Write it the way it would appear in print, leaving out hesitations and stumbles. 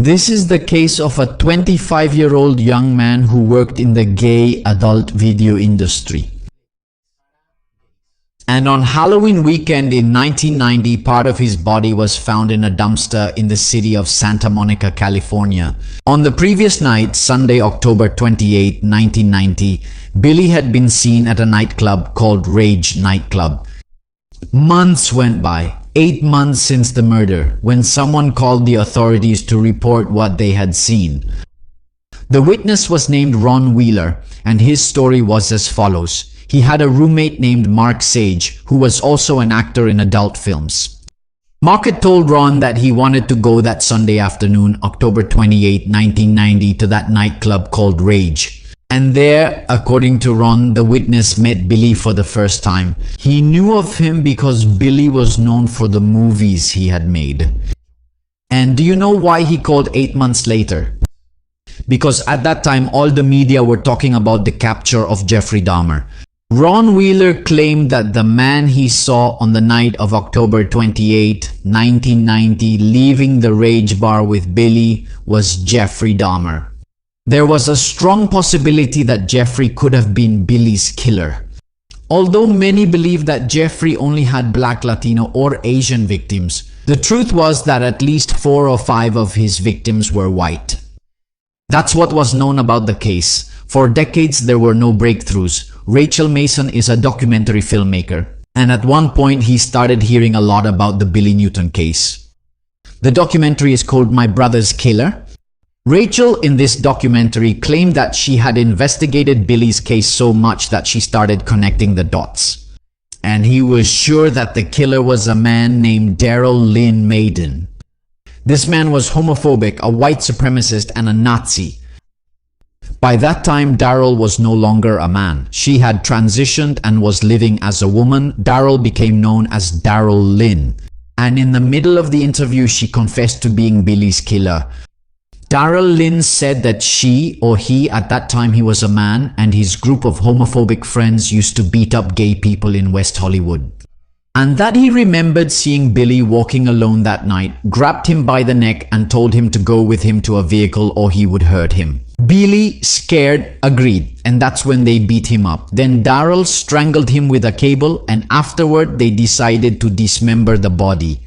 This is the case of a 25-year-old young man who worked in the gay adult video industry. And on Halloween weekend in 1990, part of his body was found in a dumpster in the city of Santa Monica, California. On the previous night, Sunday, October 28, 1990, Billy had been seen at a nightclub called Rage Nightclub. Months went by, 8 months since the murder, when someone called the authorities to report what they had seen. The witness was named Ron Wheeler, and his story was as follows. He had a roommate named Mark Sage, who was also an actor in adult films. Mark had told Ron that he wanted to go that Sunday afternoon, October 28, 1990, to that nightclub called Rage. And there, according to Ron, the witness met Billy for the first time. He knew of him because Billy was known for the movies he had made. And do you know why he called 8 months later? Because at that time, all the media were talking about the capture of Jeffrey Dahmer. Ron Wheeler claimed that the man he saw on the night of October 28, 1990, leaving the Rage bar with Billy was Jeffrey Dahmer. There was a strong possibility that Jeffrey could have been Billy's killer. Although many believed that Jeffrey only had Black, Latino, or Asian victims, the truth was that at least 4 or 5 of his victims were white. That's what was known about the case. For decades, there were no breakthroughs. Rachel Mason is a documentary filmmaker, and at one point he started hearing a lot about the Billy Newton case. The documentary is called My Brother's Killer. Rachel in this documentary claimed that she had investigated Billy's case so much that she started connecting the dots. And he was sure that the killer was a man named Darrell Lynn Maiden. This man was homophobic, a white supremacist, and a Nazi. By that time, Darrell was no longer a man. She had transitioned and was living as a woman. Darrell became known as Darrell Lynn. And in the middle of the interview, she confessed to being Billy's killer. Darrell Lynn said that she, or he, at that time he was a man, and his group of homophobic friends used to beat up gay people in West Hollywood. And that he remembered seeing Billy walking alone that night, grabbed him by the neck and told him to go with him to a vehicle or he would hurt him. Billy, scared, agreed, and that's when they beat him up. Then Darrell strangled him with a cable, and afterward they decided to dismember the body.